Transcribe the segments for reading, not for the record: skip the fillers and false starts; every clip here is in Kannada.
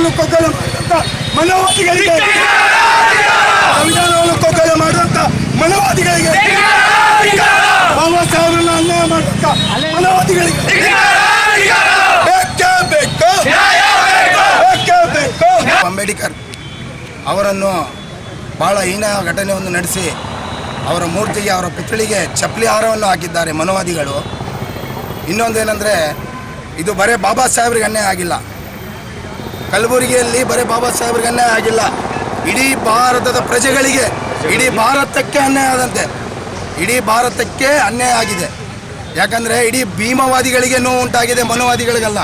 ಸಂವಿಧಾನವನ್ನು ಕೊಗ್ಗಲು ಮಾಡುವಂತ ಮನೋವಾದಿಗಳಿಗೆ, ಸಂವಿಧಾನವನ್ನು ಕೊಗ್ಗಲು ಮಾಡುವಂತ ಮನೋವಾದಿಗಳಿಗೆ, ಬಾಬಾ ಸಾಹೇಬ್ರನ್ನ ಅನ್ಯಾಯ ಮಾಡುವಂತ ಮನೋವಾದಿಗಳಿಗೆ ಬೇಕೇ ಬೇಕು, ಬೇಕೇ ಬೇಕು. ಅಂಬೇಡ್ಕರ್ ಅವರನ್ನು ಬಹಳ ಹೀನ ಘಟನೆಯನ್ನು ನಡೆಸಿ ಅವರ ಮೂರ್ತಿಗೆ, ಅವರ ಪುತ್ಥಳಿಗೆ ಚಪ್ಪಲಿ ಹಾರವನ್ನು ಹಾಕಿದ್ದಾರೆ ಮನೋವಾದಿಗಳು. ಇನ್ನೊಂದೇನೆಂದರೆ, ಇದು ಬರೀ ಬಾಬಾ ಸಾಹೇಬ್ರಿಗೆ ಅನ್ಯಾಯ ಆಗಿಲ್ಲ, ಕಲಬುರಗಿಯಲ್ಲಿ ಬರೀ ಬಾಬಾ ಸಾಹೇಬ್ರಿಗೆ ಅನ್ಯಾಯ ಆಗಿಲ್ಲ, ಇಡೀ ಭಾರತದ ಪ್ರಜೆಗಳಿಗೆ, ಇಡೀ ಭಾರತಕ್ಕೆ ಅನ್ಯಾಯ ಆದಂತೆ, ಇಡೀ ಭಾರತಕ್ಕೆ ಅನ್ಯಾಯ ಆಗಿದೆ. ಯಾಕಂದರೆ ಇಡೀ ಭೀಮವಾದಿಗಳಿಗೆ ನೋವು ಉಂಟಾಗಿದೆ, ಮನೋವಾದಿಗಳಿಗಲ್ಲ,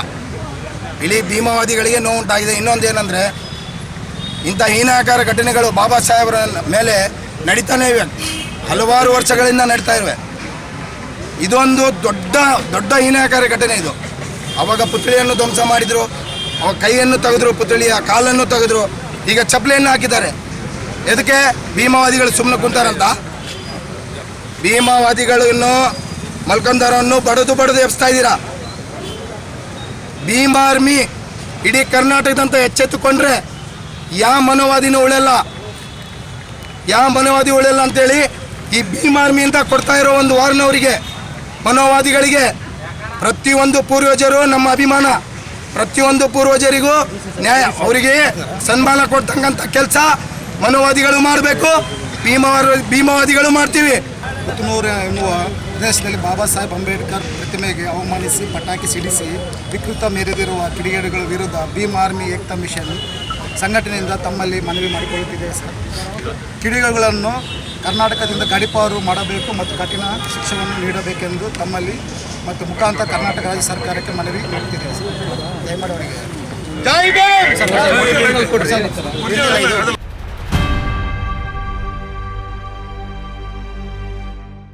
ಇಡೀ ಭೀಮವಾದಿಗಳಿಗೆ ನೋವು ಉಂಟಾಗಿದೆ. ಇನ್ನೊಂದೇನೆಂದರೆ, ಇಂಥ ಹೀನಾಕಾರ ಘಟನೆಗಳು ಬಾಬಾ ಸಾಹೇಬರ ಮೇಲೆ ನಡೀತಾನೇ ಇವೆ, ಹಲವಾರು ವರ್ಷಗಳಿಂದ ನಡೀತಾ ಇವೆ. ಇದೊಂದು ದೊಡ್ಡ ದೊಡ್ಡ ಹೀನಾಕಾರ ಘಟನೆ ಇದು. ಅವಾಗ ಪುತ್ಥಳಿಯನ್ನು ಧ್ವಂಸ ಮಾಡಿದರು, ಅವಾಗ ಕೈಯನ್ನು ತೆಗೆದ್ರು, ಪುತ್ಥಳಿಯ ಕಾಲನ್ನು ತೆಗೆದ್ರು, ಈಗ ಚಪ್ಪಲಿಯನ್ನು ಹಾಕಿದ್ದಾರೆ. ಇದಕ್ಕೆ ಭೀಮವಾದಿಗಳು ಸುಮ್ಮನೆ ಕುಂತಾರಂತ. ಭೀಮವಾದಿಗಳನ್ನು ಮಲ್ಕಂದರನ್ನು ಬಡದು ಎಬ್ಸ್ತಾ ಇದ್ದೀರಾ. ಭೀಮ್ ಆರ್ಮಿ ಇಡೀ ಕರ್ನಾಟಕದಂತ ಎಚ್ಚೆತ್ತುಕೊಂಡ್ರೆ ಯಾವ ಮನೋವಾದಿನೂ ಉಳಿಯಲ್ಲ, ಯಾವ ಮನೋವಾದಿ ಉಳಿಯಲ್ಲ ಅಂತೇಳಿ ಈ ಭೀಮ್ ಆರ್ಮಿ ಅಂತ ಕೊಡ್ತಾ ಇರೋ ಒಂದು ವಾರ್ನವರಿಗೆ, ಮನೋವಾದಿಗಳಿಗೆ, ಪ್ರತಿಯೊಂದು ಪೂರ್ವಜರು ನಮ್ಮ ಅಭಿಮಾನ, ಪ್ರತಿಯೊಂದು ಪೂರ್ವಜರಿಗೂ ನ್ಯಾಯ, ಅವರಿಗೆ ಸನ್ಮಾನ ಕೊಡ್ತಕ್ಕಂಥ ಕೆಲಸ ಮನೋವಾದಿಗಳು ಮಾಡಬೇಕು, ಭೀಮವಾದಿಗಳು ಮಾಡ್ತೀವಿ. ಪುತ್ತೂರು ಎನ್ನುವ ಪ್ರದೇಶದಲ್ಲಿ ಬಾಬಾ ಸಾಹೇಬ್ ಅಂಬೇಡ್ಕರ್ ಪ್ರತಿಮೆಗೆ ಅವಮಾನಿಸಿ ಪಟಾಕಿ ಸಿಡಿಸಿ ವಿಕೃತ ಮೆರೆದಿರುವ ಕಿಡಿಗೇಡಿಗಳ ವಿರುದ್ಧ ಭೀಮ್ ಆರ್ಮಿ ಏಕ್ತಾ ಮಿಷನ್ ಸಂಘಟನೆಯಿಂದ ತಮ್ಮಲ್ಲಿ ಮನವಿ ಮಾಡಿಕೊಳ್ಳುತ್ತಿದೆ ಸರ್. ಕಿಡಿಗೇಡಿಗಳನ್ನು ಕರ್ನಾಟಕದಿಂದ ಗಡೀಪಾರು ಮಾಡಬೇಕು ಮತ್ತು ಕಠಿಣ ಶಿಕ್ಷೆಯನ್ನು ನೀಡಬೇಕೆಂದು ತಮ್ಮಲ್ಲಿ ಮತ್ತು ಮುಖಾಂತರ ಕರ್ನಾಟಕ ರಾಜ್ಯ ಸರ್ಕಾರಕ್ಕೆ ಮನವಿ ಮಾಡುತ್ತಿದೆ ಸರ್. ದಯಮಾಡಿ ಅವರಿಗೆ